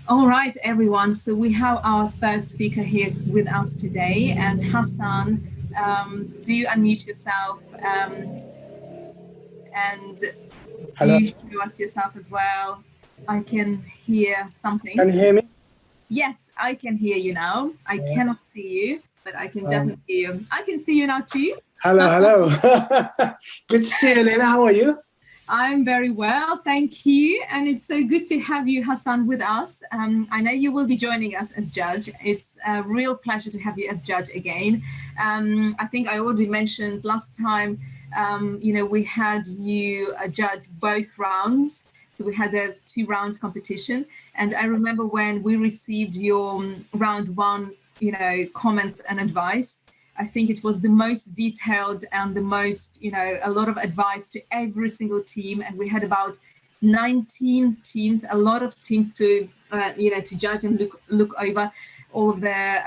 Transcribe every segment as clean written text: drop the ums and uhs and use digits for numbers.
All right, everyone. So we have our third speaker here with us today. And Hassan, do you unmute yourself and do Hello, you show us yourself as well? I can hear something. can you hear me? Yes, I can hear you now. I Yes. cannot see you, but I can Um, definitely hear you. I can see you now too. hello. Good to see you, Elena. How are you? I'm very well, thank you. And it's so good to have you, Hassan, with us. I know you will be joining us as judge. It's a real pleasure to have you as judge again. I think I already mentioned last time, we had you judge both rounds. So we had a 2-round competition. And I remember when we received your round one, comments and advice. I think it was the most detailed and the most, a lot of advice to every single team. And we had about 19 teams, a lot of teams to, to judge and look over all of their,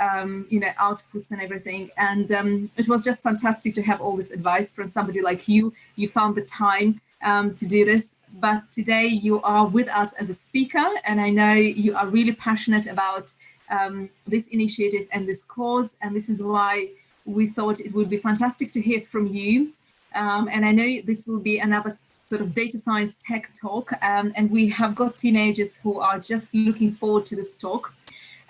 outputs and everything. And it was just fantastic to have all this advice from somebody like you. You found the time to do this. But today you are with us as a speaker, and I know you are really passionate about this initiative and this cause. And this is why we thought it would be fantastic to hear from you. And I know this will be another sort of data science tech talk. And we have got teenagers who are just looking forward to this talk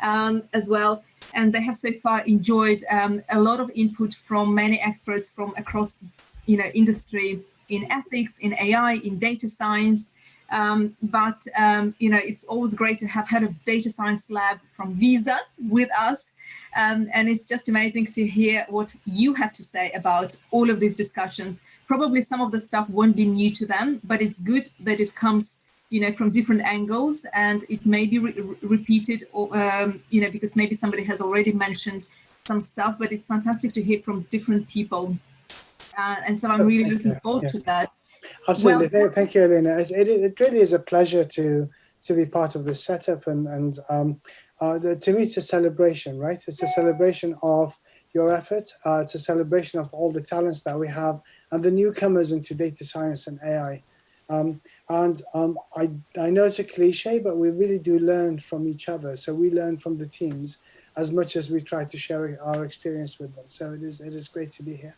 as well. And they have so far enjoyed a lot of input from many experts from across, industry in ethics, in AI, in data science. But it's always great to have head of data science lab from Visa with us. And it's just amazing to hear what you have to say about all of these discussions. Probably some of the stuff won't be new to them, but it's good that it comes, from different angles, and it may be repeated, or, because maybe somebody has already mentioned some stuff, but it's fantastic to hear from different people. And so I'm really looking forward to that. Absolutely. Well, Thank you, Elena. It really is a pleasure to be part of this setup, and to me, it's a celebration, right? It's a celebration of your effort. It's a celebration of all the talents that we have and the newcomers into data science and AI. I know it's a cliche, but we really do learn from each other. So we learn from the teams as much as we try to share our experience with them. So it is great to be here.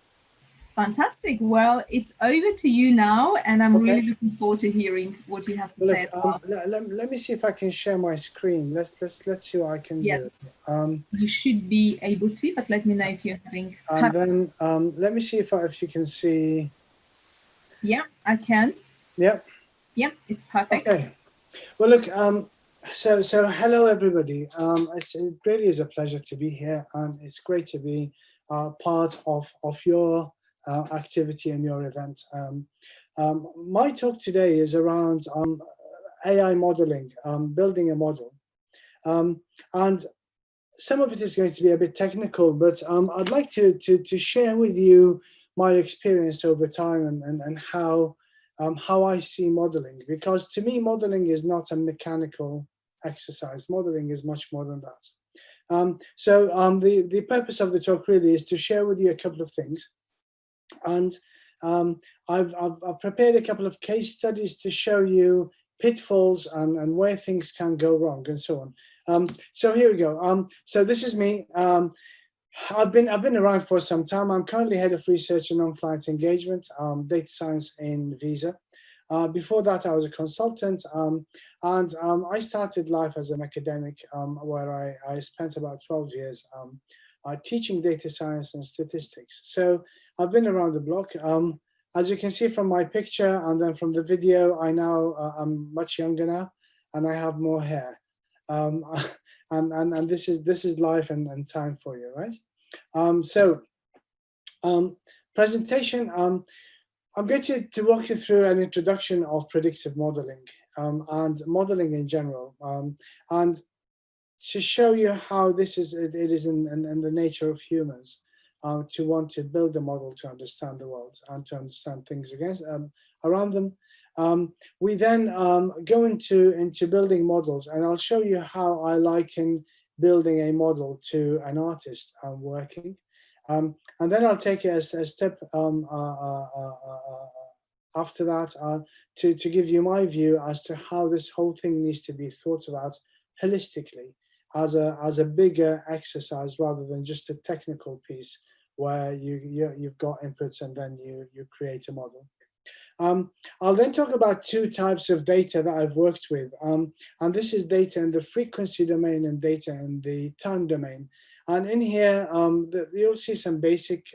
fantastic. Well, it's over to you now, and I'm Okay. really looking forward to hearing what you have to Well, say. look, let me see if I can share my screen. Let's see what I can Yes, do. you should be able to, but let me know if you're having. And then let me see if you can see. Yeah, I can. Yeah. Yeah, it's perfect. Okay. Well, look. So hello everybody. It really is a pleasure to be here, and it's great to be part of your activity and your event. My talk today is around AI modeling, building a model, and some of it is going to be a bit technical, but I'd like to share with you my experience over time and how I see modeling, because to me modeling is not a mechanical exercise. Modeling is much more than that. The purpose of the talk really is to share with you a couple of things, and I've prepared a couple of case studies to show you pitfalls and where things can go wrong and so on. So here we go. So this is me. I've been around for some time. I'm currently head of research and non-client engagement, data science in Visa. Before that, I was a consultant, and I started life as an academic, where I spent about 12 years teaching data science and statistics. So I've been around the block. As you can see from my picture and then from the video, I'm much younger now, and I have more hair. And this is life and time for you, right? Presentation. I'm going to walk you through an introduction of predictive modeling and modeling in general, and to show you how it is in the nature of humans to want to build a model to understand the world and to understand things around them. We then go into building models, and I'll show you how I liken building a model to an artist working. And then I'll take it as a step after that to give you my view as to how this whole thing needs to be thought about holistically as a bigger exercise rather than just a technical piece where you've got inputs and then you create a model. I'll then talk about two types of data that I've worked with, and this is data in the frequency domain and data in the time domain. And in here, you'll see some basic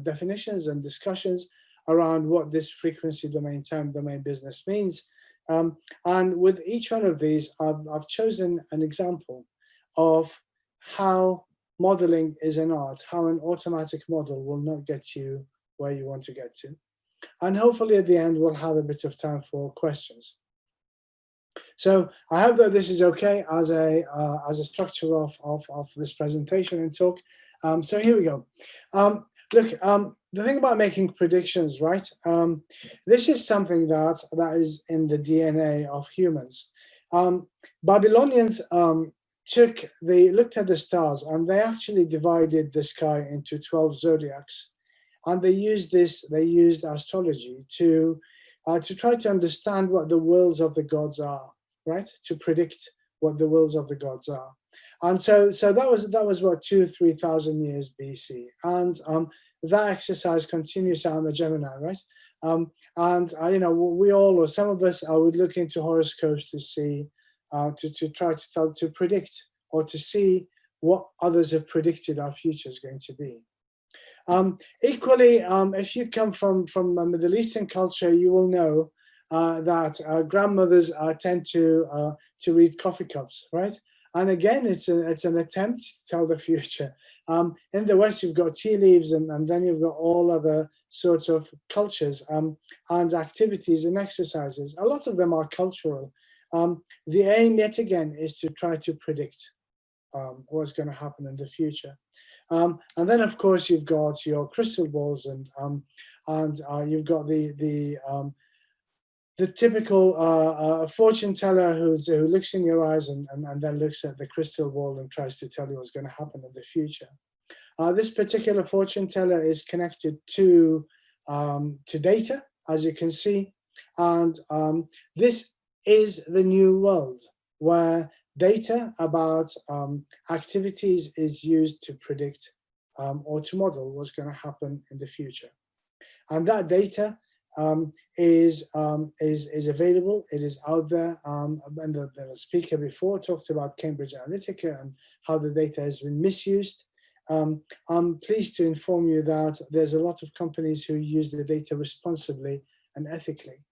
definitions and discussions around what this frequency domain, time domain business means. And with each one of these, I've chosen an example of how modeling is an art, how an automatic model will not get you where you want to get to. And hopefully at the end, we'll have a bit of time for questions. So I hope that this is okay as a structure of this presentation and talk. So here we go. Look, the thing about making predictions, right? This is something that is in the DNA of humans. Babylonians looked at the stars, and they actually divided the sky into 12 zodiacs. And they used astrology to try to understand what the wills of the gods are, right? To predict what the wills of the gods are. And so that was what 2,000-3,000 years BC. And that exercise continues. I'm a Gemini, right? And you know, we all, or some of us, would look into horoscopes to see, to try to predict or to see what others have predicted our future is going to be. Equally, if you come from a Middle Eastern culture, you will know that grandmothers tend to read coffee cups, right? And again, it's an attempt to tell the future. In the West, you've got tea leaves, and then you've got all other sorts of cultures and activities and exercises. A lot of them are cultural. The aim, yet again, is to try to predict what's going to happen in the future. And then, of course, you've got your crystal balls, and you've got the typical fortune teller who looks in your eyes and then looks at the crystal ball and tries to tell you what's going to happen in the future. This particular fortune teller is connected to data, as you can see, and this is the new world where data about activities is used to predict or to model what's going to happen in the future. And that data is available. It is out there. And the speaker before talked about Cambridge Analytica and how the data has been misused. I'm pleased to inform you that there's a lot of companies who use the data responsibly and ethically.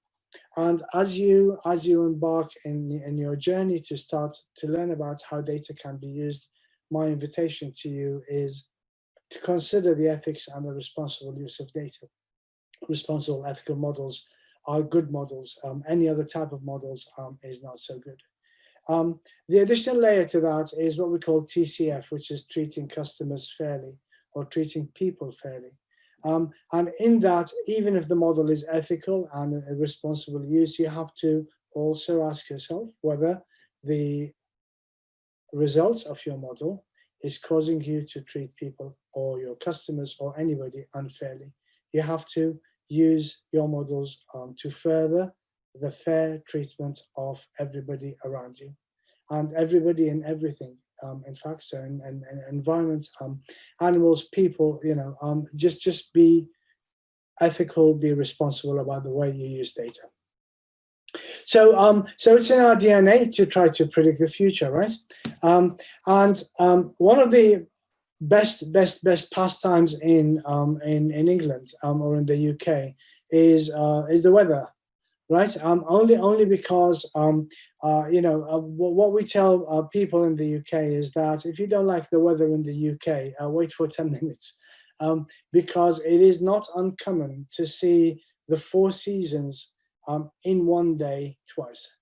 And as you embark in your journey to start to learn about how data can be used, my invitation to you is to consider the ethics and the responsible use of data. Responsible ethical models are good models. Any other type of models is not so good. The additional layer to that is what we call TCF, which is treating customers fairly or treating people fairly. And in that, even if the model is ethical and a responsible use, you have to also ask yourself whether the results of your model is causing you to treat people or your customers or anybody unfairly. You have to use your models to further the fair treatment of everybody around you and everybody and everything. In fact, so in environments, animals, people, you know, just be ethical, be responsible about the way you use data. So, so it's in our DNA to try to predict the future, right? And one of the best pastimes in England or in the UK is the weather, right? Only because you know, what we tell people in the UK is that if you don't like the weather in the UK, wait for 10 minutes, because it is not uncommon to see the 4 seasons in one day twice,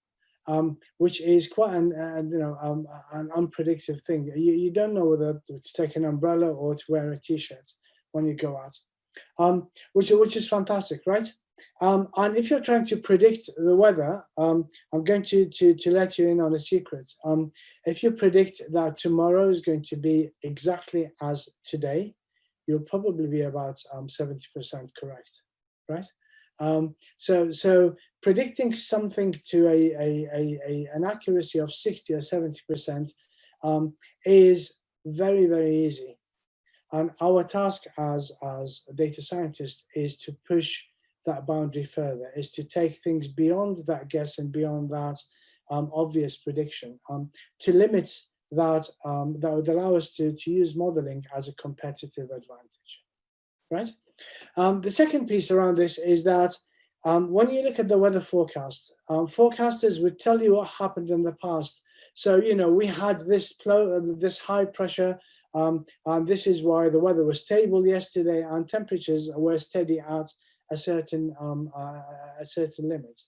which is quite an unpredictable thing. You don't know whether to take an umbrella or to wear a t-shirt when you go out, which is fantastic, right? And if you're trying to predict the weather, I'm going to let you in on a secret. If you predict that tomorrow is going to be exactly as today, you'll probably be about 70% correct, right? So predicting something to an accuracy of 60 or 70% is very, very easy. And our task as data scientists is to push that boundary further, is to take things beyond that guess and beyond that obvious prediction, to limits that that would allow us to use modeling as a competitive advantage, right? The second piece around this is that when you look at the weather forecast, forecasters would tell you what happened in the past. So, you know, we had this high pressure, and this is why the weather was stable yesterday, and temperatures were steady at a certain limit.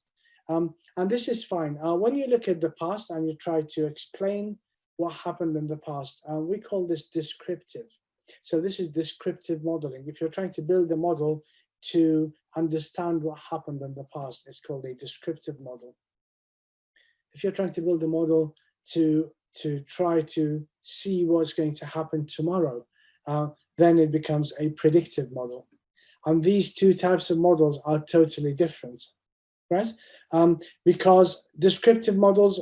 And this is fine. When you look at the past and you try to explain what happened in the past, we call this descriptive. So this is descriptive modeling. If you're trying to build a model to understand what happened in the past, it's called a descriptive model. If you're trying to build a model to try to see what's going to happen tomorrow, then it becomes a predictive model. And these two types of models are totally different, right? Because descriptive models,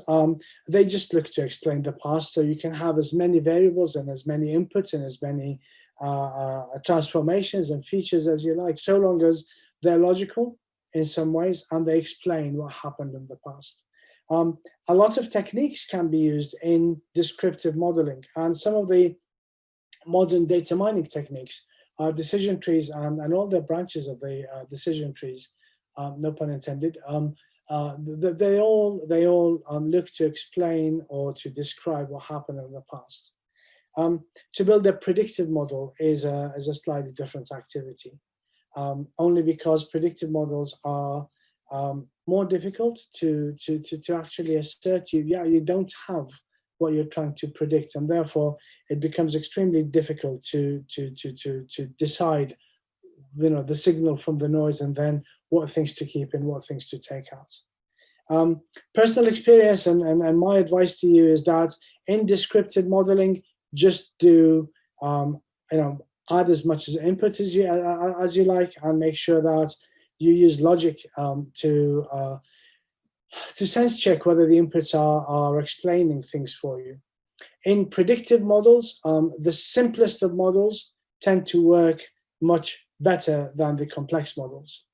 they just look to explain the past. So you can have as many variables and as many inputs and as many transformations and features as you like, so long as they're logical in some ways and they explain what happened in the past. A lot of techniques can be used in descriptive modeling, and some of the modern data mining techniques, decision trees and all the branches of the decision trees, no pun intended, they all look to explain or to describe what happened in the past. To build a predictive model is a slightly different activity, only because predictive models are more difficult to actually assert you don't have what you're trying to predict, and therefore it becomes extremely difficult to decide, you know, the signal from the noise and then what things to keep and what things to take out. Personal experience and my advice to you is that in descriptive modeling, just do add as much as input as you like, and make sure that you use logic to sense check whether the inputs are explaining things for you. In predictive models, the simplest of models tend to work much better than the complex models.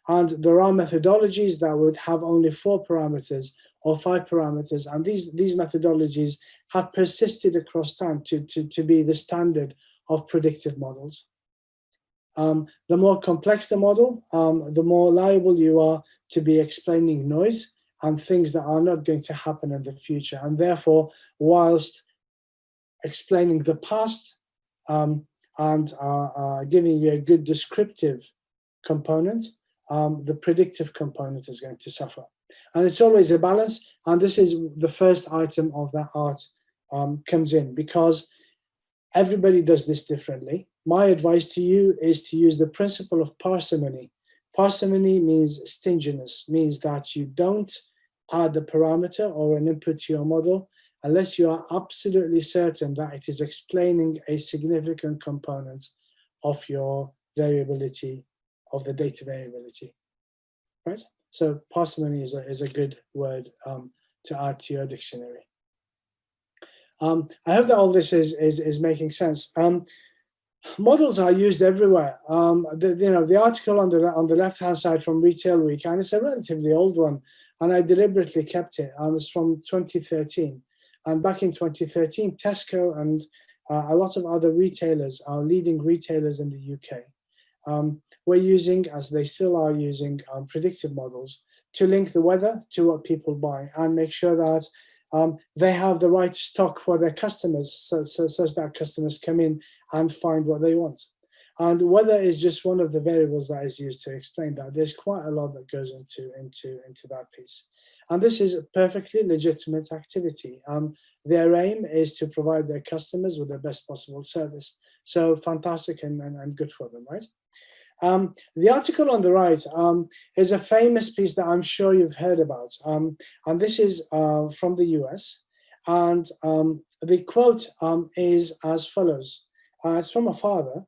And there are methodologies that would have only 4 parameters or 5 parameters, and these methodologies have persisted across time to be the standard of predictive models. The more complex the model, the more liable you are to be explaining noise and things that are not going to happen in the future. And therefore, whilst explaining the past and giving you a good descriptive component, the predictive component is going to suffer. And it's always a balance, and this is the first item of that art comes in, because everybody does this differently. My advice to you is to use the principle of parsimony. Parsimony means stinginess, means that you don't add a parameter or an input to your model unless you are absolutely certain that it is explaining a significant component of your variability, of the data variability, right? So parsimony is a good word to add to your dictionary. I hope that all this is making sense. Models are used everywhere. The article on the left-hand side from Retail Week, and it's a relatively old one, and I deliberately kept it. It's from 2013, and back in 2013, Tesco and a lot of other retailers, leading retailers in the UK, were using, as they still are using, predictive models to link the weather to what people buy and make sure that they have the right stock for their customers, such that customers come in and find what they want. And weather is just one of the variables that is used to explain that. There's quite a lot that goes into that piece. And this is a perfectly legitimate activity. Their aim is to provide their customers with the best possible service. So fantastic and good for them, right? The article on the right is a famous piece that I'm sure you've heard about. And this is from the US. And the quote is as follows. It's from a father.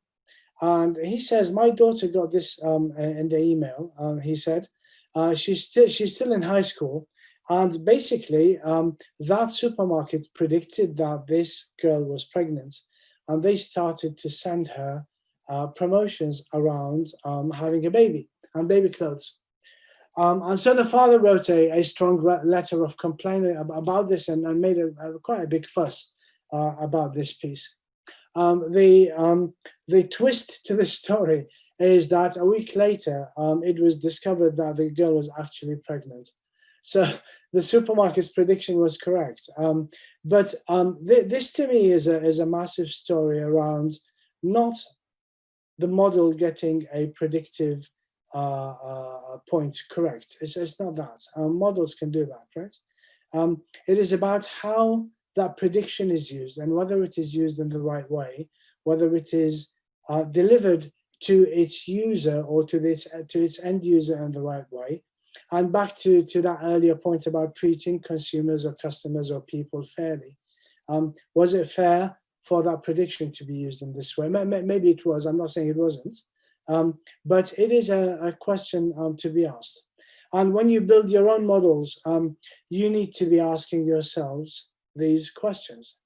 And he says, my daughter got this in the email. He said, She's still in high school, and basically that supermarket predicted that this girl was pregnant, and they started to send her promotions around having a baby and baby clothes. And so the father wrote a strong letter of complaint about this, and made quite a big fuss about this piece. The twist to the story is that a week later, it was discovered that the girl was actually pregnant. So the supermarket's prediction was correct. But this to me is a massive story around not the model getting a predictive point correct. It's not that. Models can do that, right? It is about how that prediction is used, and whether it is used in the right way, whether it is delivered to its user or to its end user in the right way. And back to that earlier point about treating consumers or customers or people fairly. Was it fair for that prediction to be used in this way? Maybe it was. I'm not saying it wasn't. But it is a question to be asked. And when you build your own models, you need to be asking yourselves these questions.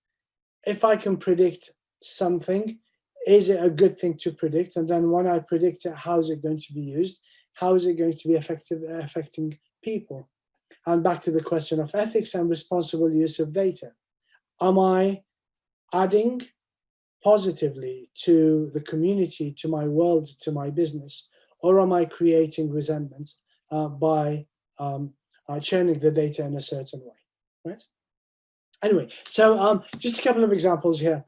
If I can predict something, is it a good thing to predict? And then when I predict it, how is it going to be used? How is it going to be affecting people? And back to the question of ethics and responsible use of data. Am I adding positively to the community, to my world, to my business, or am I creating resentment by churning the data in a certain way, right? Anyway, so just a couple of examples here.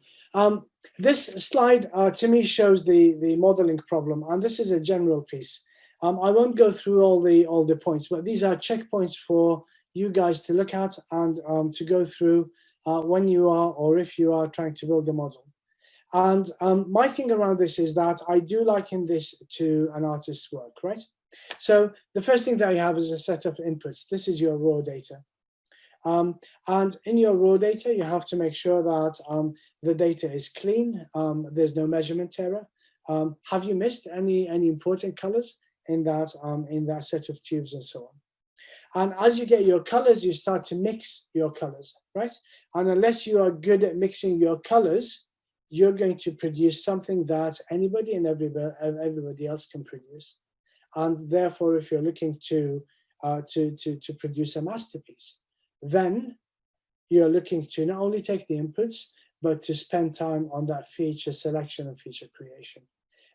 This slide to me shows the modeling problem, and this is a general piece. I won't go through all the points, but these are checkpoints for you guys to look at and to go through when you are, or if you are, trying to build a model. And my thing around this is that I do liken this to an artist's work, right? So the first thing that you have is a set of inputs. This is your raw data. And in your raw data, you have to make sure that the data is clean, there's no measurement error. Have you missed any important colors in that set of tubes and so on? And as you get your colors, you start to mix your colors, right? And unless you are good at mixing your colors, you're going to produce something that anybody and everybody else can produce. And therefore, if you're looking to produce a masterpiece, then you're looking to not only take the inputs, but to spend time on that feature selection and feature creation.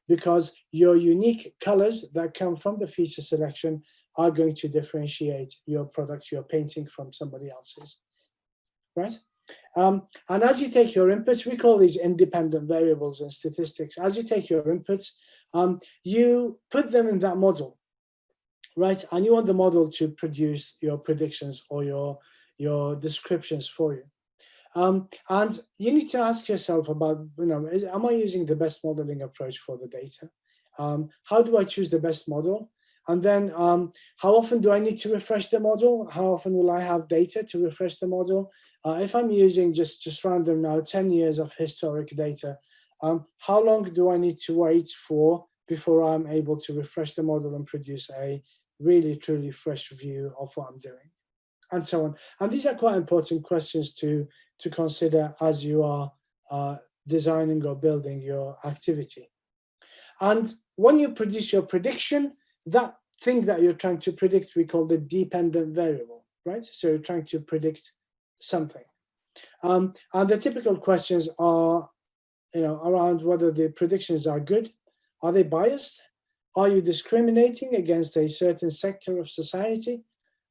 Because your unique colors that come from the feature selection are going to differentiate your product, your painting, from somebody else's, right? And as you take your inputs, we call these independent variables in statistics. As you take your inputs, you put them in that model, right? And you want the model to produce your predictions or your descriptions for you. And you need to ask yourself about, am I using the best modeling approach for the data? How do I choose the best model? And then how often do I need to refresh the model? How often will I have data to refresh the model? If I'm using just random now 10 years of historic data, how long do I need to wait for before I'm able to refresh the model and produce a really truly fresh view of what I'm doing, and so on. And these are quite important questions to consider as you are designing or building your activity. And when you produce your prediction, that thing that you're trying to predict, we call the dependent variable, right? So you're trying to predict something. And the typical questions are, around whether the predictions are good. Are they biased? Are you discriminating against a certain sector of society?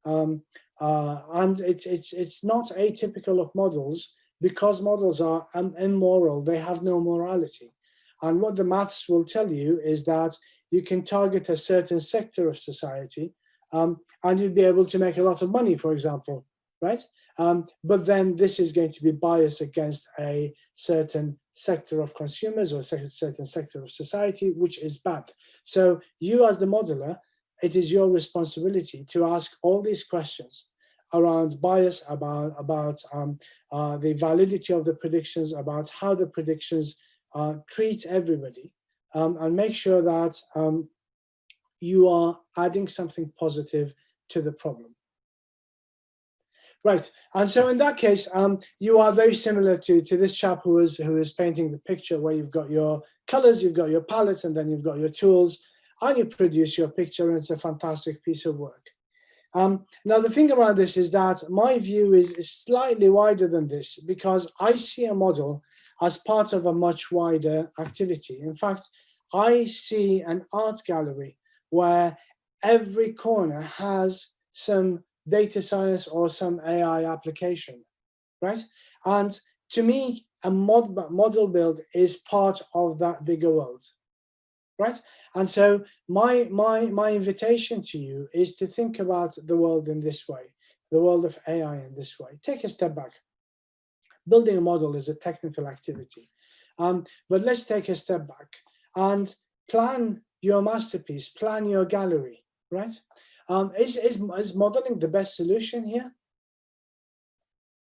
And it's not atypical of models, because models are immoral. They have no morality. And what the maths will tell you is that you can target a certain sector of society, and you'd be able to make a lot of money, for example, right? But then this is going to be biased against a certain sector of consumers or a certain sector of society, which is bad. So you, as the modeler, it is your responsibility to ask all these questions around bias, about the validity of the predictions, about how the predictions treat everybody, and make sure that you are adding something positive to the problem. Right, and so in that case, you are very similar to this chap who is painting the picture, where you've got your colors, you've got your palettes, and then you've got your tools, and you produce your picture, and it's a fantastic piece of work. Now, the thing around this is that my view is slightly wider than this, because I see a model as part of a much wider activity. In fact, I see an art gallery where every corner has some data science or some AI application, right? And to me, a model build is part of that bigger world, right? And so my invitation to you is to think about the world in this way, the world of AI in this way. Take a step back. Building a model is a technical activity, but let's take a step back and plan your masterpiece, plan your gallery, right? Is modeling the best solution here?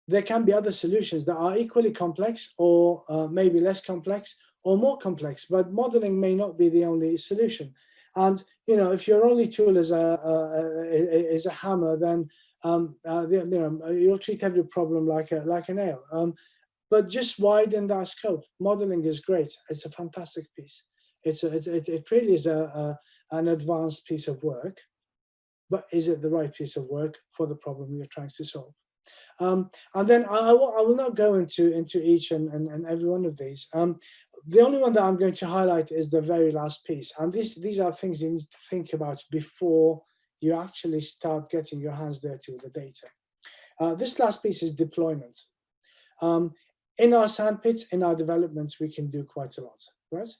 There can be other solutions that are equally complex, or maybe less complex, or more complex, but modeling may not be the only solution. And if your only tool is a hammer, then you'll treat every problem like a nail. But just widen that scope. Modeling is great. It's a fantastic piece. It really is an advanced piece of work. But is it the right piece of work for the problem you're trying to solve? And then I will not go into each and every one of these. The only one that I'm going to highlight is the very last piece. And these are things you need to think about before you actually start getting your hands dirty with the data. This last piece is deployment. In our sandpits, in our developments, we can do quite a lot, right?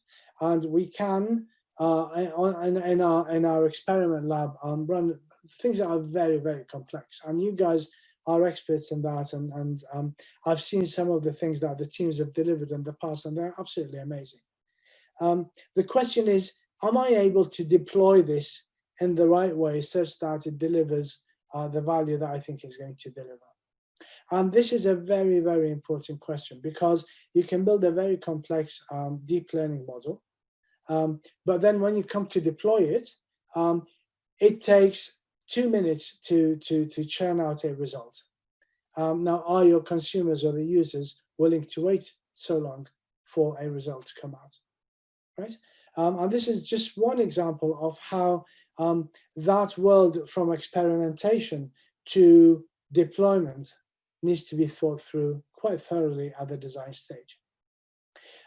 And we can, in our experiment lab, run things that are very, very complex. And you guys are experts in that, and I've seen some of the things that the teams have delivered in the past, and they're absolutely amazing. The question is, am I able to deploy this in the right way such that it delivers the value that I think it's going to deliver? And this is a very, very important question, because you can build a very complex deep learning model, but then when you come to deploy it, it takes 2 minutes to churn out a result. Now, are your consumers or the users willing to wait so long for a result to come out, right? And this is just one example of how that world from experimentation to deployment needs to be thought through quite thoroughly at the design stage.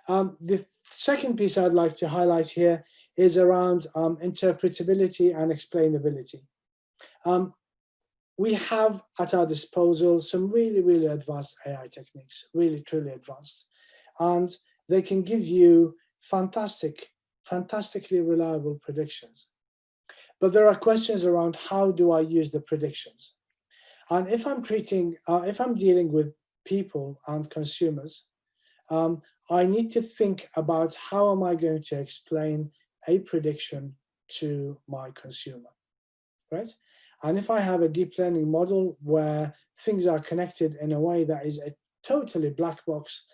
The second piece I'd like to highlight here is around interpretability and explainability. We have at our disposal some really, really advanced AI techniques, really, truly advanced. And they can give you fantastically reliable predictions. But there are questions around, how do I use the predictions? And if I'm dealing with people and consumers, I need to think about, how am I going to explain a prediction to my consumer, right? And if I have a deep learning model where things are connected in a way that is a totally black box,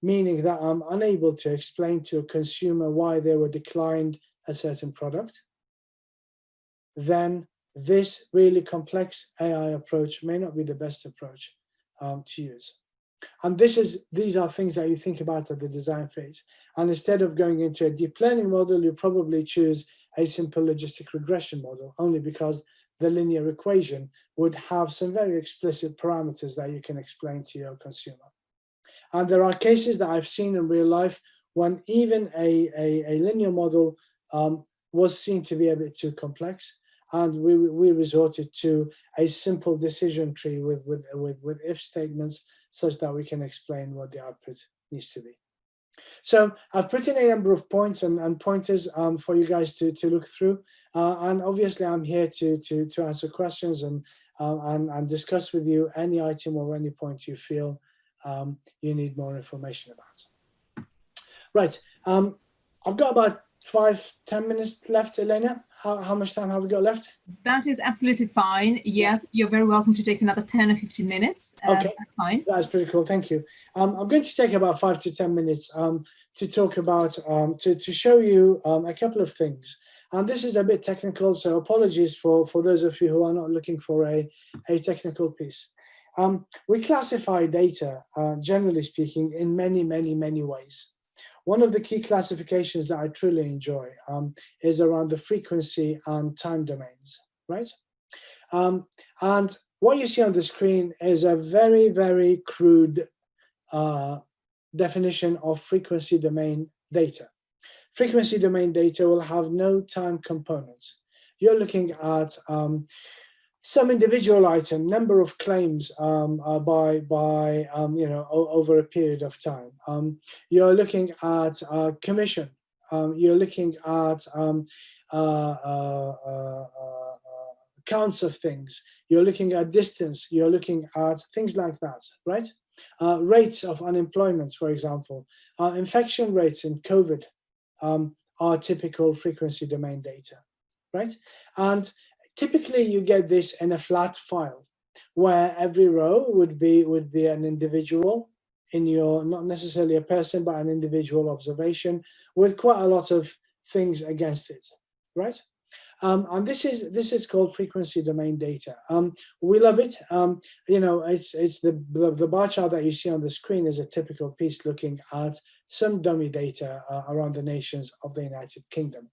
meaning that I'm unable to explain to a consumer why they were declined a certain product, then this really complex AI approach may not be the best approach to use. And these are things that you think about at the design phase. And instead of going into a deep learning model, you probably choose a simple logistic regression model, only because the linear equation would have some very explicit parameters that you can explain to your consumer. And there are cases that I've seen in real life when even a linear model was seen to be a bit too complex, and we resorted to a simple decision tree with if statements, such that we can explain what the output needs to be. So I've put in a number of points and pointers for you guys to look through, and obviously I'm here to answer questions and discuss with you any item or any point you feel you need more information about. Right, I've got about 5-10 minutes left, Elena. How much time have we got left? That is absolutely fine. Yes, you're very welcome to take another 10 or 15 minutes. Okay, that's fine. That's pretty cool. Thank you. I'm going to take about 5 to 10 minutes to talk about, to show you a couple of things. And this is a bit technical, so apologies for those of you who are not looking for a technical piece. We classify data, generally speaking, in many ways. One of the key classifications that I truly enjoy is around the frequency and time domains, right? And what you see on the screen is a very crude definition of frequency domain data. Frequency domain data will have no time components. You're looking at some individual item, number of claims over a period of time. You're looking at commission. You're looking at counts of things. You're looking at distance. You're looking at things like that, right? Rates of unemployment, for example. Infection rates in COVID are typical frequency domain data, right? And typically you get this in a flat file where every row would be an individual in your, not necessarily a person, but an individual observation with quite a lot of things against it, right? And this is called frequency domain data. We love it. It's the bar chart that you see on the screen is a typical piece looking at some dummy data around the nations of the United Kingdom.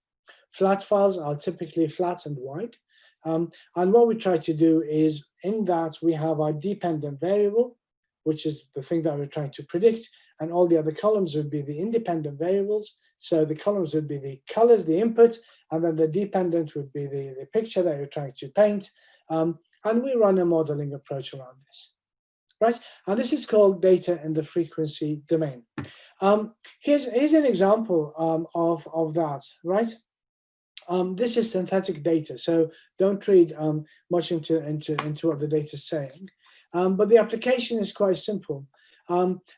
Flat files are typically flat and wide. And what we try to do is, in that we have our dependent variable, which is the thing that we're trying to predict, and all the other columns would be the independent variables. So the columns would be the colors, the input, and then the dependent would be the picture that you're trying to paint. And we run a modeling approach around this, right? And this is called data in the frequency domain. Here's an example of that, right? This is synthetic data, so don't read much into what the data is saying. But the application is quite simple.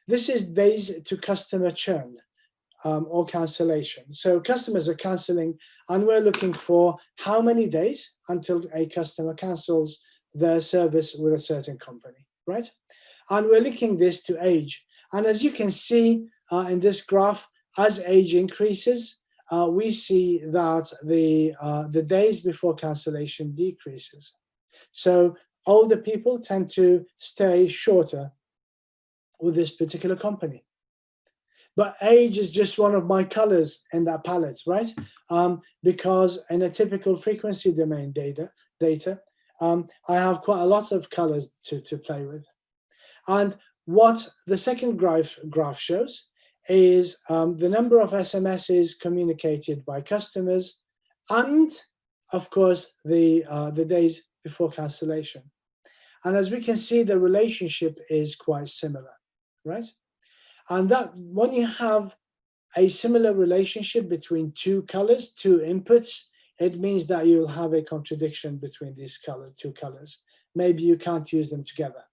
This is days to customer churn or cancellation. So customers are cancelling, and we're looking for how many days until a customer cancels their service with a certain company, right? And we're linking this to age. And as you can see in this graph, as age increases, we see that the days before cancellation decreases. So older people tend to stay shorter with this particular company. But age is just one of my colors in that palette, right? Because in a typical frequency domain data, I have quite a lot of colors to play with. And what the second graph shows is the number of SMSs communicated by customers, and of course the days before cancellation. And as we can see, the relationship is quite similar, right? And that when you have a similar relationship between two colors, two inputs, it means that you'll have a contradiction between these two colors. Maybe you can't use them together.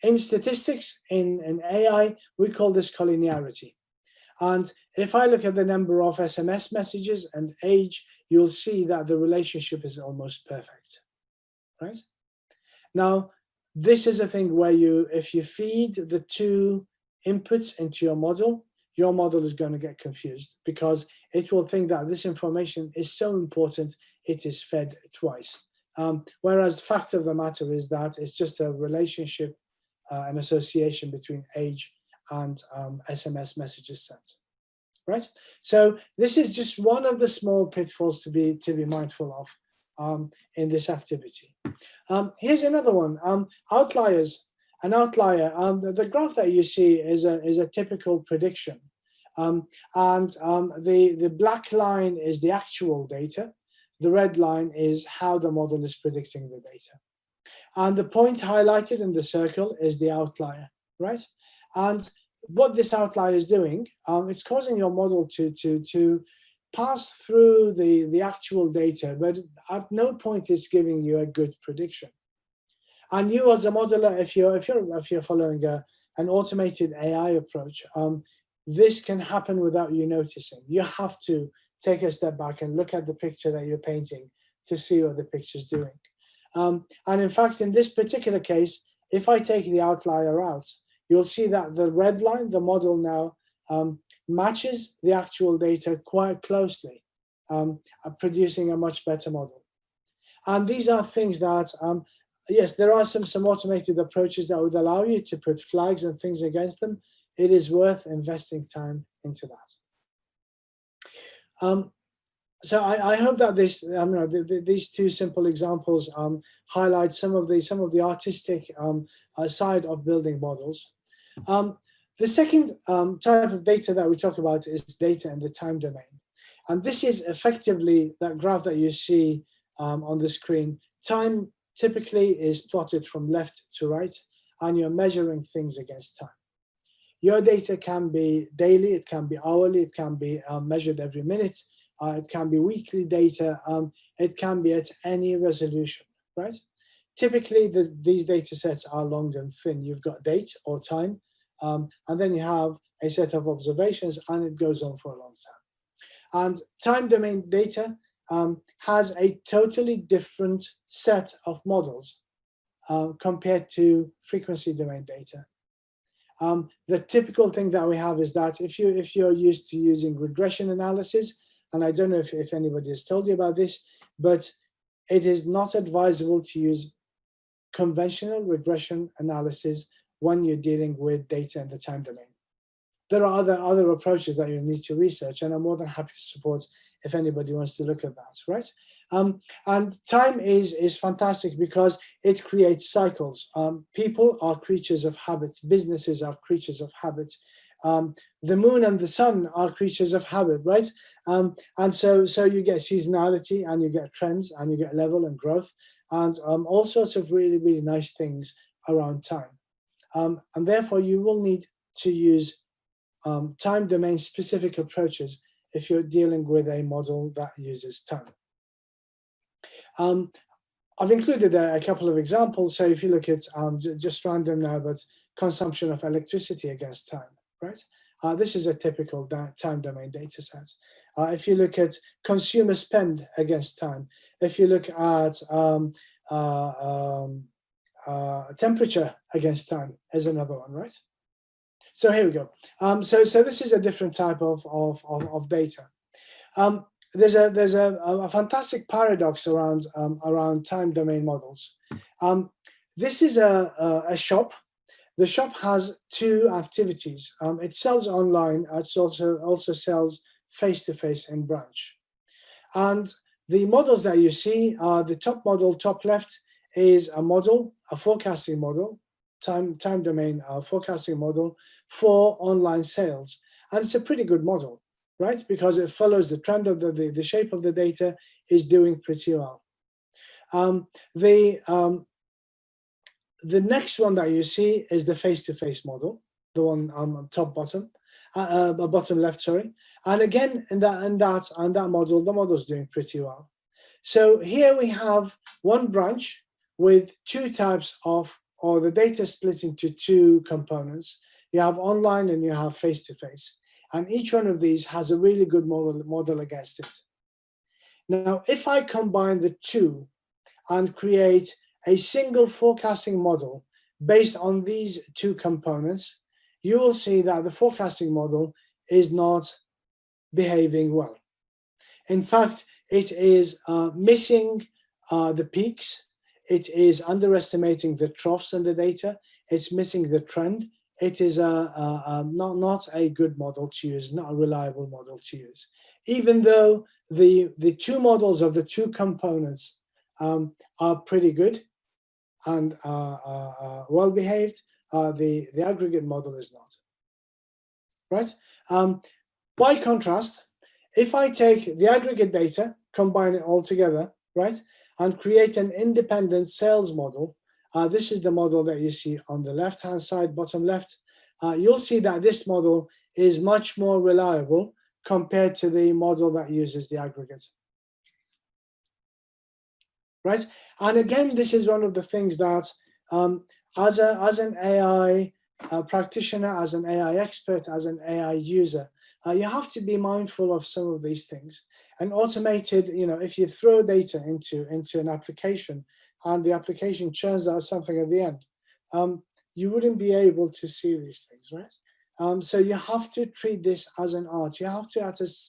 In statistics, in AI, we call this collinearity. And if I look at the number of SMS messages and age, you'll see that the relationship is almost perfect, right? Now, this is a thing where if you feed the two inputs into your model is going to get confused, because it will think that this information is so important, it is fed twice. Whereas the fact of the matter is that it's just a relationship, an association between age and SMS messages sent, right? So this is just one of the small pitfalls to be mindful of in this activity. Here's another one, outliers. An outlier, the graph that you see is a typical prediction. The black line is the actual data. The red line is how the model is predicting the data. And the point highlighted in the circle is the outlier, right? And what this outlier is doing, it's causing your model to pass through the actual data, but at no point is giving you a good prediction. And you as a modeler, if you're following an automated AI approach, this can happen without you noticing. You have to take a step back and look at the picture that you're painting to see what the picture's doing. And in fact, in this particular case, if I take the outlier out, you'll see that the red line, the model now matches the actual data quite closely. producing a much better model. And these are things that, yes, there are some automated approaches that would allow you to put flags and things against them. It is worth investing time into that. So I hope that these two simple examples highlight some of the artistic side of building models. The second type of data that we talk about is data in the time domain, and this is effectively that graph that you see on the screen. Time typically is plotted from left to right, and you're measuring things against time. Your data can be daily, it can be hourly, it can be measured every minute. It can be weekly data, it can be at any resolution, right? Typically, these data sets are long and thin. You've got date or time, and then you have a set of observations, and it goes on for a long time. And time domain data has a totally different set of models compared to frequency domain data. The typical thing that we have is that if you're used to using regression analysis, and I don't know if anybody has told you about this, but it is not advisable to use conventional regression analysis when you're dealing with data in the time domain. There are other approaches that you need to research, and I'm more than happy to support if anybody wants to look at that, right? And time is fantastic because it creates cycles. People are creatures of habit. Businesses are creatures of habit. The moon and the sun are creatures of habit, right? And so you get seasonality, and you get trends, and you get level and growth, and all sorts of really, really nice things around time. And therefore, you will need to use time domain specific approaches if you're dealing with a model that uses time. I've included a couple of examples. So if you look at just random now, but consumption of electricity against time, right? This is a typical time domain data set. If you look at consumer spend against time, if you look at temperature against time is another one, right? So here we go. So this is a different type of data. There's a fantastic paradox around time domain models. This is a shop. The shop has two activities. It sells online. It also sells face-to-face in branch. And the models that you see, the top model, top left, is a model, a forecasting model, time domain forecasting model for online sales. And it's a pretty good model, right? Because it follows the trend of the shape of the data is doing pretty well. The next one that you see is the face-to-face model, the one on top bottom, bottom left, sorry. And again, in that model, the model is doing pretty well. So here we have one branch with two types of, or the data split into two components. You have online and you have face-to-face. And each one of these has a really good model against it. Now, if I combine the two and create a single forecasting model based on these two components, you will see that the forecasting model is not behaving well. In fact, it is missing the peaks. It is underestimating the troughs in the data. It's missing the trend. It is not a good model to use, not a reliable model to use. Even though the two models of the two components are pretty good and well behaved, the aggregate model is not. Right? By contrast, if I take the aggregate data, combine it all together, right, and create an independent sales model, this is the model that you see on the left-hand side, bottom left, you'll see that this model is much more reliable compared to the model that uses the aggregate. Right? And again, this is one of the things that as an AI practitioner, as an AI expert, as an AI user, you have to be mindful of some of these things. And automated, if you throw data into an application and the application churns out something at the end, you wouldn't be able to see these things, right? So you have to treat this as an art. You have to,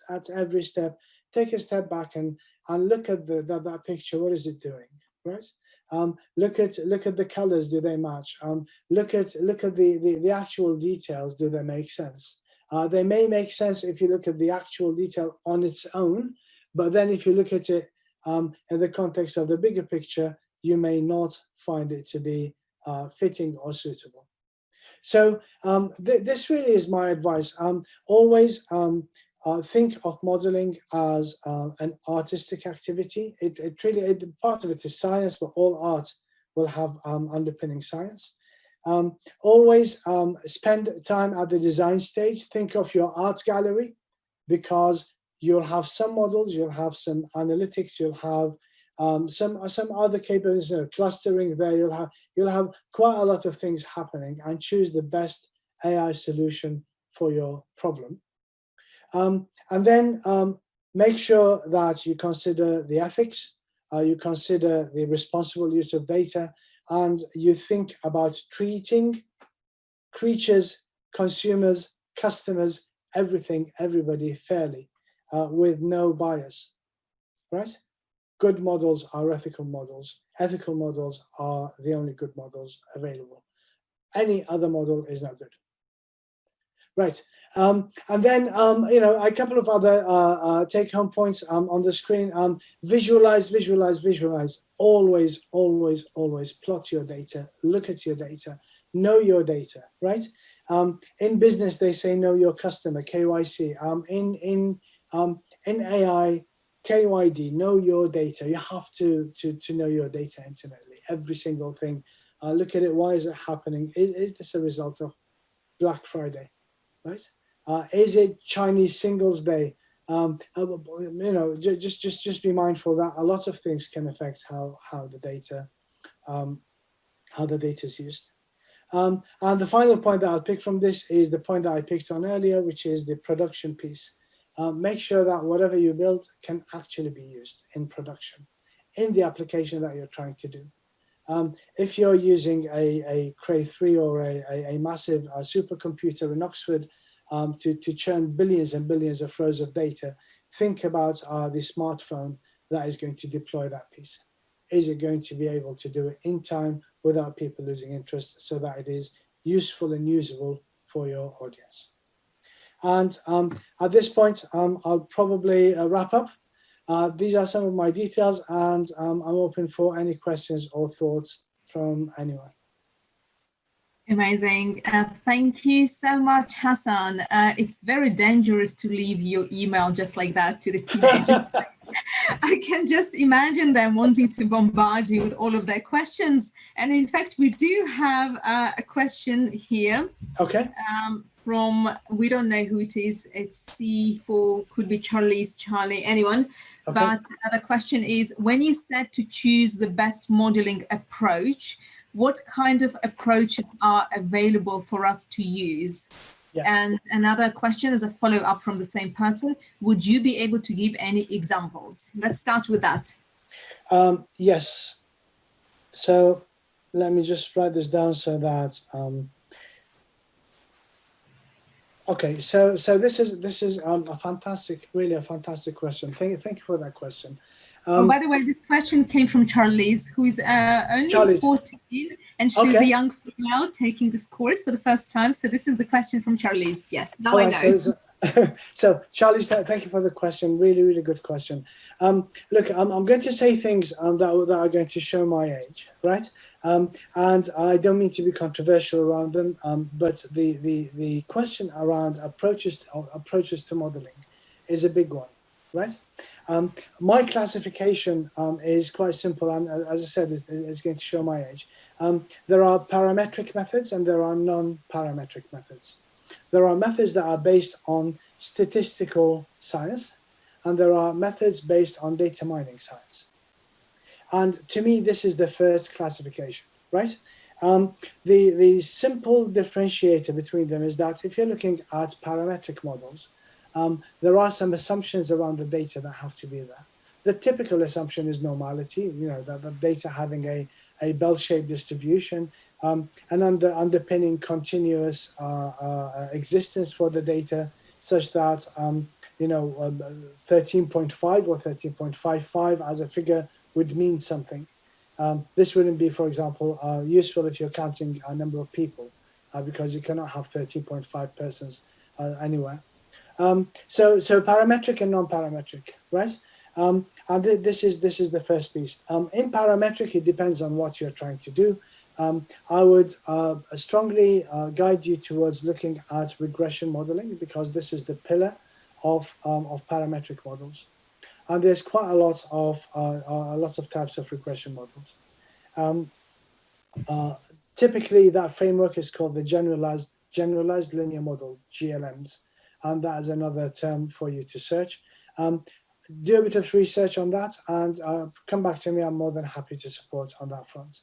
at every step, take a step back and look at that picture. What is it doing, right? Look at the colors. Do they match? Look at the actual details. Do they make sense? They may make sense if you look at the actual detail on its own, but then if you look at it in the context of the bigger picture, you may not find it to be fitting or suitable. So this really is my advice. Always think of modeling as an artistic activity. It really, part of it is science, but all art will have underpinning science. Always spend time at the design stage. Think of your art gallery, because you'll have some models, you'll have some analytics, you'll have some other capabilities, clustering there. You'll have quite a lot of things happening, and choose the best AI solution for your problem. And then make sure that you consider the ethics, you consider the responsible use of data, and you think about treating creatures, consumers, customers, everybody fairly, with no bias, right? Good models are ethical models. Ethical models are the only good models available. Any other model is not good. Right. And then, a couple of other take-home points on the screen. Visualize. Always plot your data. Look at your data. Know your data, right? In business, they say know your customer, KYC. In AI, KYD, know your data. You have to know your data intimately. Every single thing. Look at it. Why is it happening? Is this a result of Black Friday? Right? Is it Chinese Singles Day? Just be mindful that a lot of things can affect how the data is used. And the final point that I'll pick from this is the point that I picked on earlier, which is the production piece. Make sure that whatever you build can actually be used in production, in the application that you're trying to do. If you're using a Cray 3 or a massive supercomputer in Oxford to churn billions and billions of rows of data, think about the smartphone that is going to deploy that piece. Is it going to be able to do it in time without people losing interest, so that it is useful and usable for your audience? And at this point, I'll probably wrap up. These are some of my details, and I'm open for any questions or thoughts from anyone. Amazing. Thank you so much, Hasan. It's very dangerous to leave your email just like that to the teenagers. I can just imagine them wanting to bombard you with all of their questions. And in fact, we do have a question here. Okay. From, we don't know who it is. It's C4, could be Charlie, anyone. Okay. But the question is, when you said to choose the best modeling approach, what kind of approaches are available for us to use? Yeah. And another question is a follow-up from the same person. Would you be able to give any examples? Let's start with that. Yes. So let me just write this down so that... Okay, so this is a fantastic, really a fantastic question. Thank you for that question. By the way, this question came from Charlize, who is only 14, and she's a young female taking this course for the first time. So this is the question from Charlize. Yes, now I know. So Charlize, thank you for the question. Really, really good question. Look, I'm going to say things that are going to show my age, right? And I don't mean to be controversial around them, but the question around approaches to modeling is a big one, right? My classification is quite simple, and as I said, it's going to show my age. There are parametric methods and there are non-parametric methods. There are methods that are based on statistical science, and there are methods based on data mining science. And to me, this is the first classification, right? The simple differentiator between them is that if you're looking at parametric models, there are some assumptions around the data that have to be there. The typical assumption is normality, that the data having a bell-shaped distribution, and underpinning continuous existence for the data, such that 13.5 or 13.55 as a figure would mean something. This wouldn't be, for example, useful if you're counting a number of people, because you cannot have 13.5 persons anywhere. So parametric and non-parametric, right? And this is the first piece. In parametric, it depends on what you're trying to do. I would strongly guide you towards looking at regression modeling, because this is the pillar of parametric models, and there's quite a lot of types of regression models. Typically, that framework is called the generalized linear model, GLMs, and that is another term for you to search. Do a bit of research on that and come back to me. I'm more than happy to support on that front.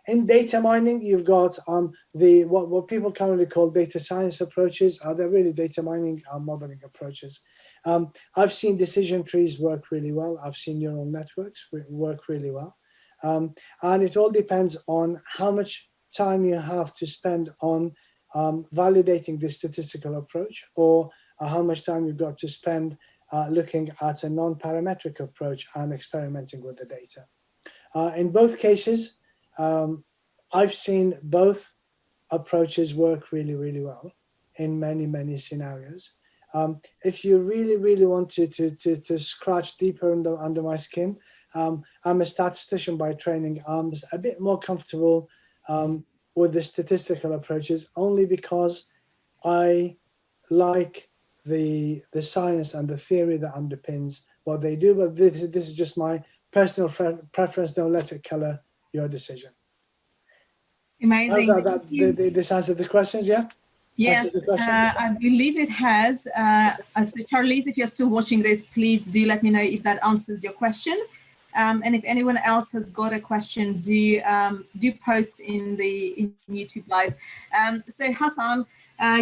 In data mining, you've got what people currently call data science approaches. They're really data mining modeling approaches. I've seen decision trees work really well. I've seen neural networks work really well. And it all depends on how much time you have to spend on validating the statistical approach, or how much time you've got to spend looking at a non-parametric approach and experimenting with the data. In both cases, I've seen both approaches work really, really well in many, many scenarios. If you really, really want to scratch deeper under my skin, I'm a statistician by training. I'm a bit more comfortable with the statistical approaches, only because I like the science and the theory that underpins what they do. But this is just my personal preference. Don't let it color your decision. Amazing. This answered the questions, yeah? Yes, I believe it has. So Charlize, if you're still watching this, please do let me know if that answers your question. And if anyone else has got a question, do post in YouTube Live. So Hasan,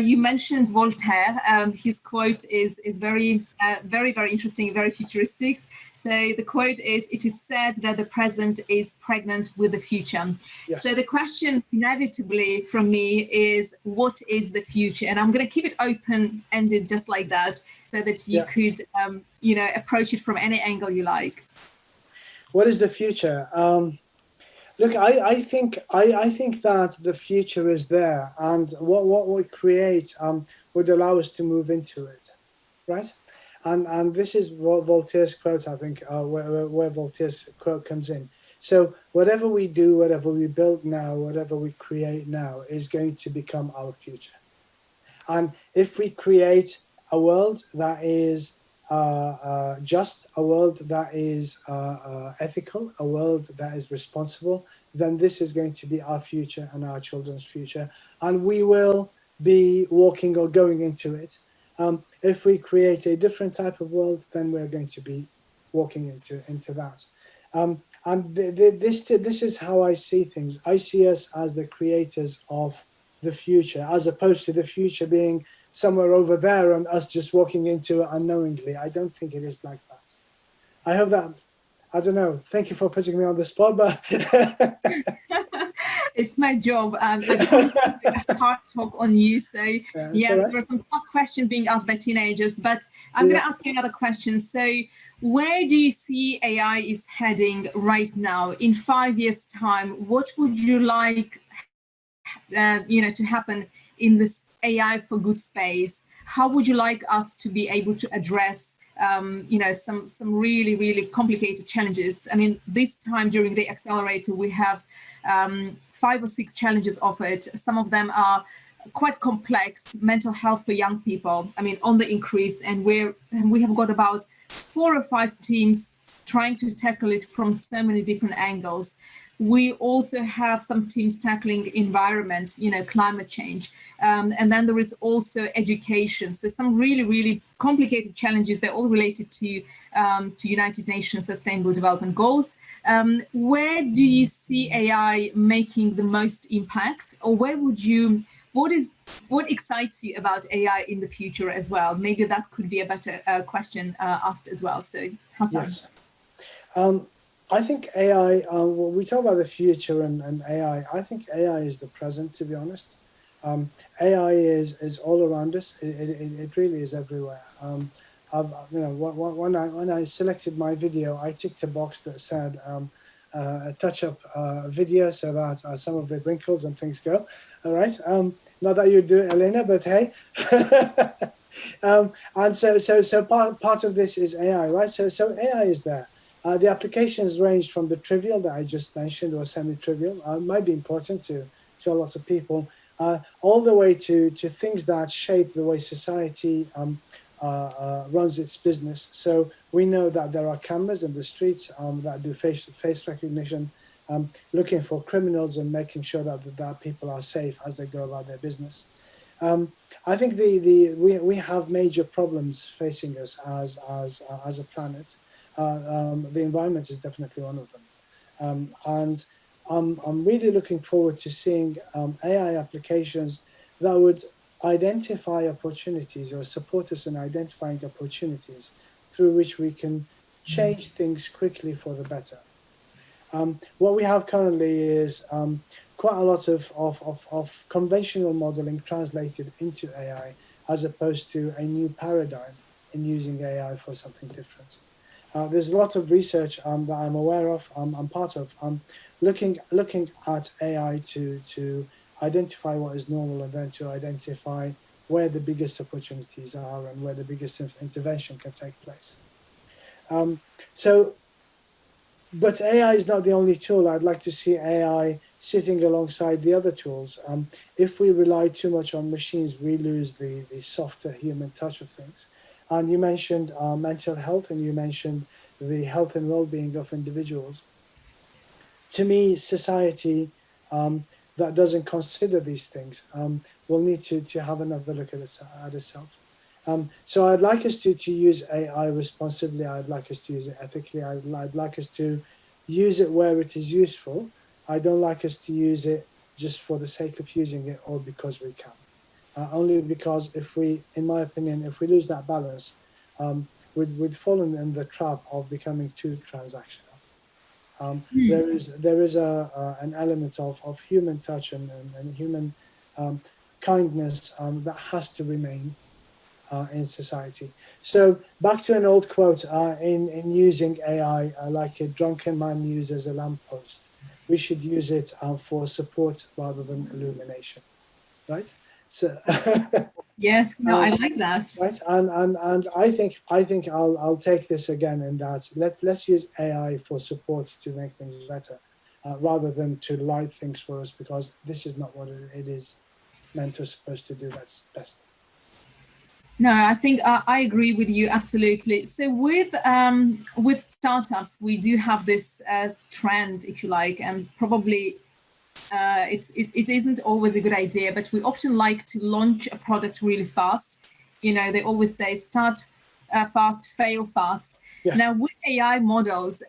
you mentioned Voltaire. His quote is very, very interesting, very futuristic. So the quote is, "It is said that the present is pregnant with the future." Yes. So the question inevitably from me is, what is the future? And I'm going to keep it open-ended just like that, so that you could, approach it from any angle you like. What is the future? Look, I think that the future is there, and what we create would allow us to move into it, right? And this is what Voltaire's quote, I think, where Voltaire's quote comes in. So whatever we do, whatever we build now, whatever we create now, is going to become our future. And if we create a world that is just, a world that is ethical, a world that is responsible, then this is going to be our future and our children's future, and we will be walking or going into it. If we create a different type of world, then we're going to be walking into that. And this is how I see things. I see us as the creators of the future, as opposed to the future being somewhere over there and us just walking into it unknowingly. I don't think it is like that. I hope that, I don't know, thank you for putting me on the spot, but it's my job. I can't do a hard talk on you. So yes, there are some tough questions being asked by teenagers, but I'm going to ask you another question. So where do you see AI is heading right now? In 5 years' time, what would you like to happen in this AI for good space? How would you like us to be able to address some really, really complicated challenges? I mean, this time during the accelerator, we have 5 or 6 challenges offered. Some of them are quite complex. Mental health for young people, I mean, on the increase, and we have got about 4 or 5 teams trying to tackle it from so many different angles. We also have some teams tackling environment, climate change. And then there is also education. So some really, really complicated challenges. They're all related to United Nations Sustainable Development Goals. Where do you see AI making the most impact? Or what excites you about AI in the future as well? Maybe that could be a better question asked as well. So Hasan. Yes. I think AI, when we talk about the future and AI, I think AI is the present, to be honest. AI is all around us. It really is everywhere. when I selected my video, I ticked a box that said a touch-up video, so that some of the wrinkles and things go. All right. Not that you do it, Elena, but hey. And so part of this is AI, right? So AI is there. The applications range from the trivial that I just mentioned, or semi-trivial, might be important to a lot of people, all the way to things that shape the way society runs its business. So we know that there are cameras in the streets that do face recognition, looking for criminals and making sure that people are safe as they go about their business. I think we have major problems facing us as a planet. The environment is definitely one of them, and I'm really looking forward to seeing AI applications that would identify opportunities or support us in identifying opportunities through which we can change things quickly for the better. What we have currently is quite a lot of conventional modeling translated into AI, as opposed to a new paradigm in using AI for something different. There's a lot of research that I'm aware of, I'm part of, looking at AI to identify what is normal, and then to identify where the biggest opportunities are and where the biggest intervention can take place. But AI is not the only tool. I'd like to see AI sitting alongside the other tools. If we rely too much on machines, we lose the softer human touch of things. And you mentioned mental health, and you mentioned the health and well-being of individuals. To me, society that doesn't consider these things will need to have another look at itself. So I'd like us to use AI responsibly. I'd like us to use it ethically. I'd like us to use it where it is useful. I don't like us to use it just for the sake of using it, or because we can. Only because in my opinion, if we lose that balance, we'd fallen in the trap of becoming too transactional. There is an element of human touch and human kindness that has to remain in society. So back to an old quote, in using AI, like a drunken man uses a lamppost, we should use it for support rather than illumination, right? So Yes, no, I like that. right, and I think I'll take this again, in that let's use AI for support to make things better, rather than to light things for us, because this is not what it is meant or supposed to do. That's best. No, I think I agree with you absolutely. So with startups, we do have this trend, if you like, and probably it isn't always a good idea, but we often like to launch a product really fast. You know, they always say start fast, fail fast. Yes. Now, with AI models,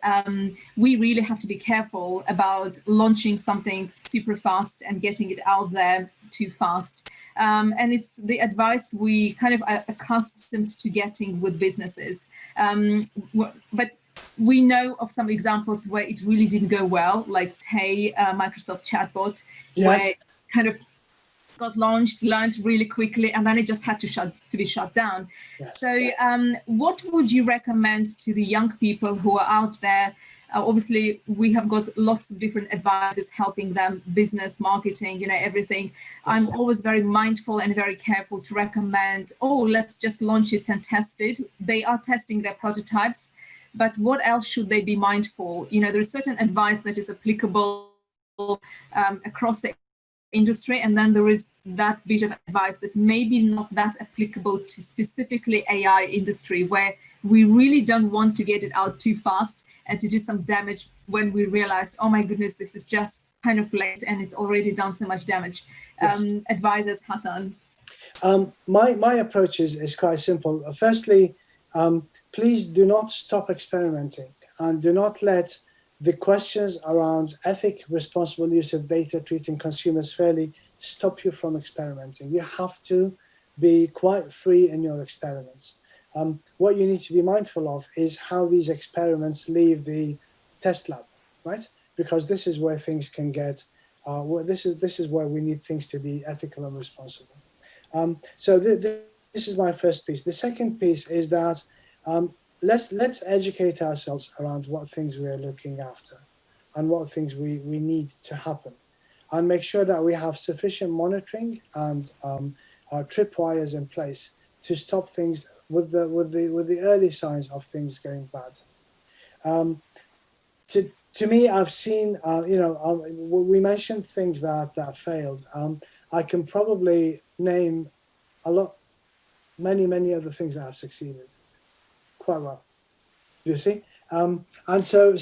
we really have to be careful about launching something super fast and getting it out there too fast. And it's the advice we kind of are accustomed to getting with businesses. But we know of some examples where it really didn't go well, like Tay, Microsoft chatbot, Yes. where it kind of got launched really quickly, and then it just had to be shut down. Yes. So what would you recommend to the young people who are out there? Obviously, we have got lots of different advisors helping them, business, marketing, you know, everything. Yes. I'm always very mindful and very careful to recommend, let's just launch it and test it. They are testing their prototypes, but what else should they be mindful? You know, there's certain advice that is applicable across the industry, and then there is that bit of advice that maybe not that applicable to specifically AI industry, where we really don't want to get it out too fast and to do some damage when we realized, oh my goodness, this is just kind of late and it's already done so much damage. Yes. Advisors, Hasan. My approach is quite simple. Firstly, please do not stop experimenting, and do not let the questions around ethic, responsible use of data, treating consumers fairly, stop you from experimenting. You have to be quite free in your experiments. What you need to be mindful of is how these experiments leave the test lab, right? Because this is where things can get, this is where we need things to be ethical and responsible. So this is my first piece. The second piece is that let's educate ourselves around what things we are looking after and what things we need to happen, and make sure that we have sufficient monitoring and tripwires in place to stop things with the early signs of things going bad. To me, I've seen, we mentioned things that failed. I can probably name many other things that have succeeded quite well. You see, and so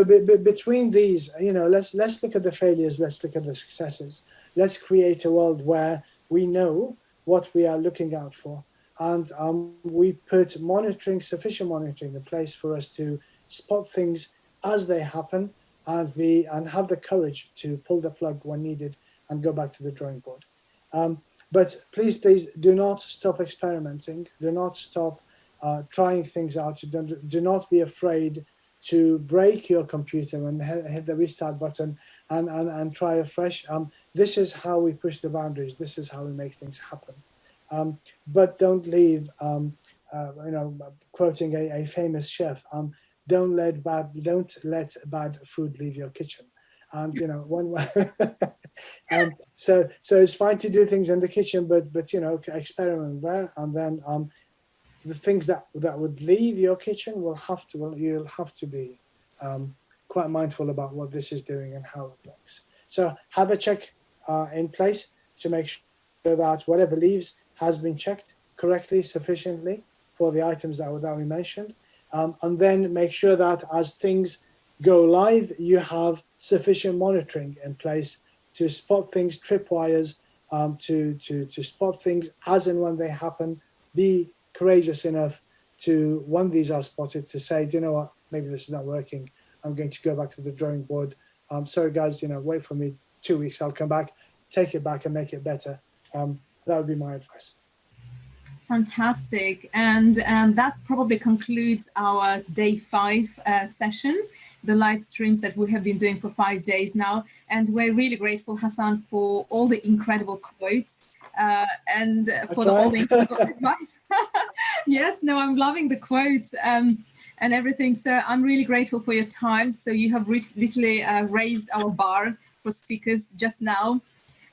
between these, let's look at the failures, let's look at the successes. Let's create a world where we know what we are looking out for, and we put sufficient monitoring in place for us to spot things as they happen, and have the courage to pull the plug when needed and go back to the drawing board. But please do not stop experimenting. Do not stop trying things out. Do not be afraid to break your computer and hit the restart button and try afresh. This is how we push the boundaries. This is how we make things happen. But don't leave, quoting a famous chef, don't let bad food leave your kitchen. And so it's fine to do things in the kitchen, but experiment there, and then the things that would leave your kitchen you'll have to be quite mindful about what this is doing and how it works. So have a check in place to make sure that whatever leaves has been checked correctly, sufficiently for the items that we mentioned, and then make sure that as things go live, you have sufficient monitoring in place to spot things, tripwires, to spot things as and when they happen. Be courageous enough to, when these are spotted, to say, do you know what, maybe this is not working. I'm going to go back to the drawing board. Sorry guys, wait for me 2 weeks, I'll come back, take it back and make it better. That would be my advice. Fantastic. And that probably concludes our day 5 session, the live streams that we have been doing for 5 days now. And we're really grateful, Hasan, for all the incredible quotes and for all the incredible advice. Yes, no, I'm loving the quotes and everything. So I'm really grateful for your time. So you have literally raised our bar for speakers just now.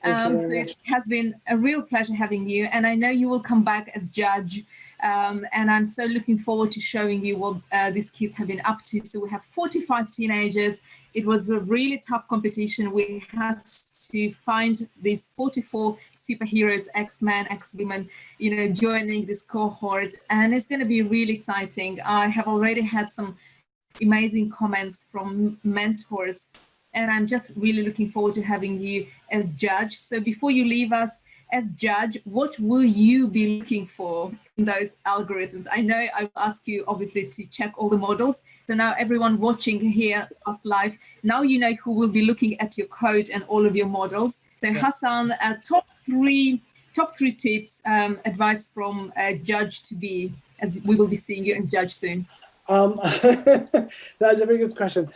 So it has been a real pleasure having you, and I know you will come back as judge, and I'm so looking forward to showing you what these kids have been up to. So we have 45 teenagers. It was a really tough competition. We had to find these 44 superheroes, X-Men, X-Women, joining this cohort, and it's going to be really exciting. I have already had some amazing comments from mentors, and I'm just really looking forward to having you as judge. So before you leave us as judge, what will you be looking for in those algorithms? I know I will ask you obviously to check all the models. So now everyone watching here of live, now you know who will be looking at your code and all of your models. So yeah. Hasan, top three tips, advice from a judge to be, as we will be seeing you as judge soon. That's a very good question.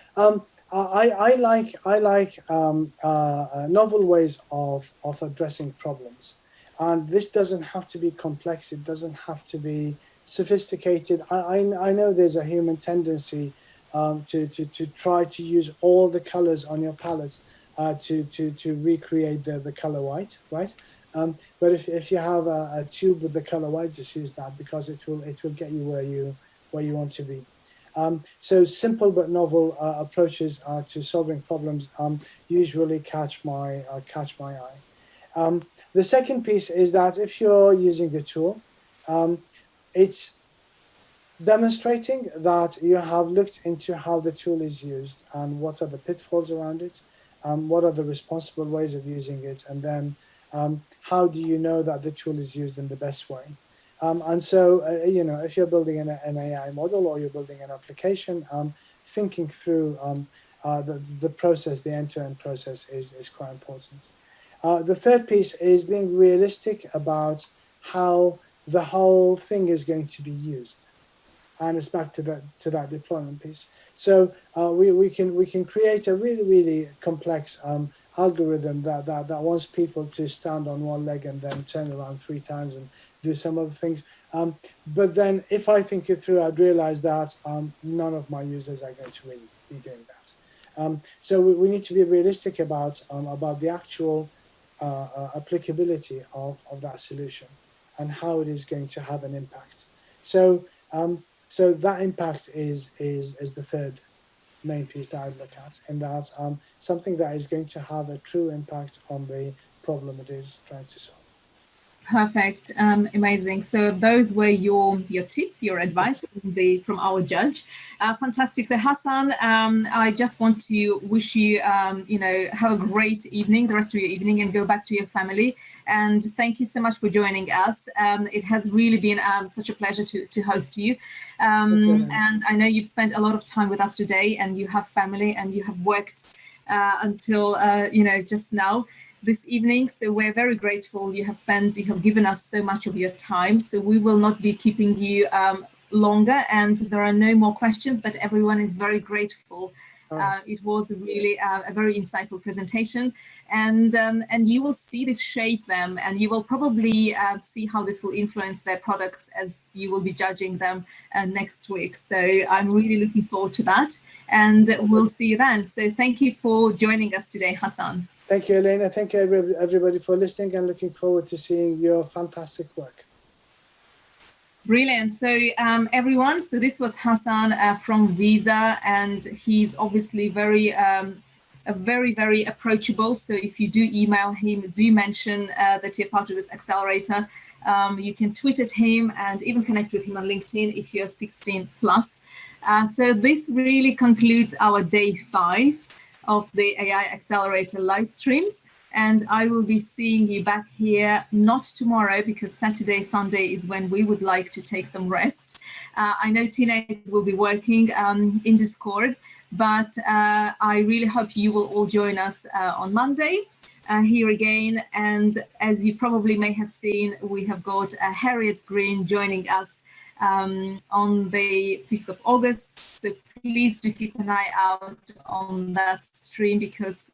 I like novel ways of addressing problems, and this doesn't have to be complex. It doesn't have to be sophisticated. I know there's a human tendency to try to use all the colors on your palette to recreate the color white, right? But if you have a tube with the color white, just use that, because it will get you where you want to be. So simple but novel approaches to solving problems usually catch my eye. The second piece is that if you're using the tool, it's demonstrating that you have looked into how the tool is used and what are the pitfalls around it, what are the responsible ways of using it, and then how do you know that the tool is used in the best way. And so, if you're building an AI model or you're building an application, thinking through the process, the end-to-end process is quite important. The third piece is being realistic about how the whole thing is going to be used. And it's back to that deployment piece. So we can create a really complex algorithm that wants people to stand on one leg and then turn around 3 times and do some other things. But then if I think it through, I'd realize that none of my users are going to really be doing that. So we need to be realistic about the actual applicability of that solution and how it is going to have an impact. So so that impact is the third main piece that I look at, and that's something that is going to have a true impact on the problem it is trying to solve. Perfect, amazing. So those were your tips, your advice from our judge. Fantastic. So Hasan, I just want to wish you, have a great evening, the rest of your evening, and go back to your family. And thank you so much for joining us. It has really been such a pleasure to host you. And I know you've spent a lot of time with us today, and you have family, and you have worked until just now, this evening. So we're very grateful you have given us so much of your time. So we will not be keeping you longer, and there are no more questions, but everyone is very grateful. It was really a very insightful presentation, and you will see this shape them, and you will probably see how this will influence their products as you will be judging them next week. So I'm really looking forward to that, and we'll see you then. So thank you for joining us today, Hasan. Thank you, Elena. Thank you, everybody, for listening, and looking forward to seeing your fantastic work. Brilliant. So everyone, so this was Hasan from Visa, and he's obviously very approachable. So if you do email him, do mention that you're part of this accelerator. You can tweet at him and even connect with him on LinkedIn if you're 16 plus. So this really concludes our day 5 of the AI Accelerator live streams. And I will be seeing you back here, not tomorrow, because Saturday, Sunday is when we would like to take some rest. I know teenagers will be working in Discord, but I really hope you will all join us on Monday here again. And as you probably may have seen, we have got Harriet Green joining us on the 5th of August. So please do keep an eye out on that stream, because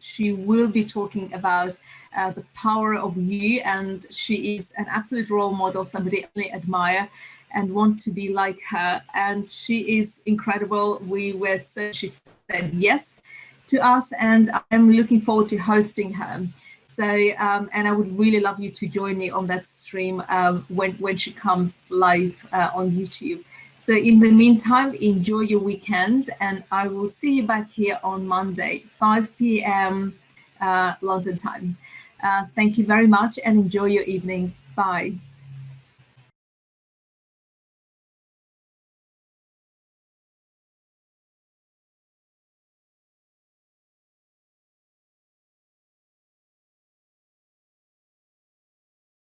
she will be talking about the power of you, and she is an absolute role model, somebody I really admire and want to be like her. And she is incredible. She said yes to us, and I'm looking forward to hosting her. So, and I would really love you to join me on that stream when she comes live on YouTube. So in the meantime, enjoy your weekend, and I will see you back here on Monday, 5 p.m. London time. Thank you very much, and enjoy your evening. Bye.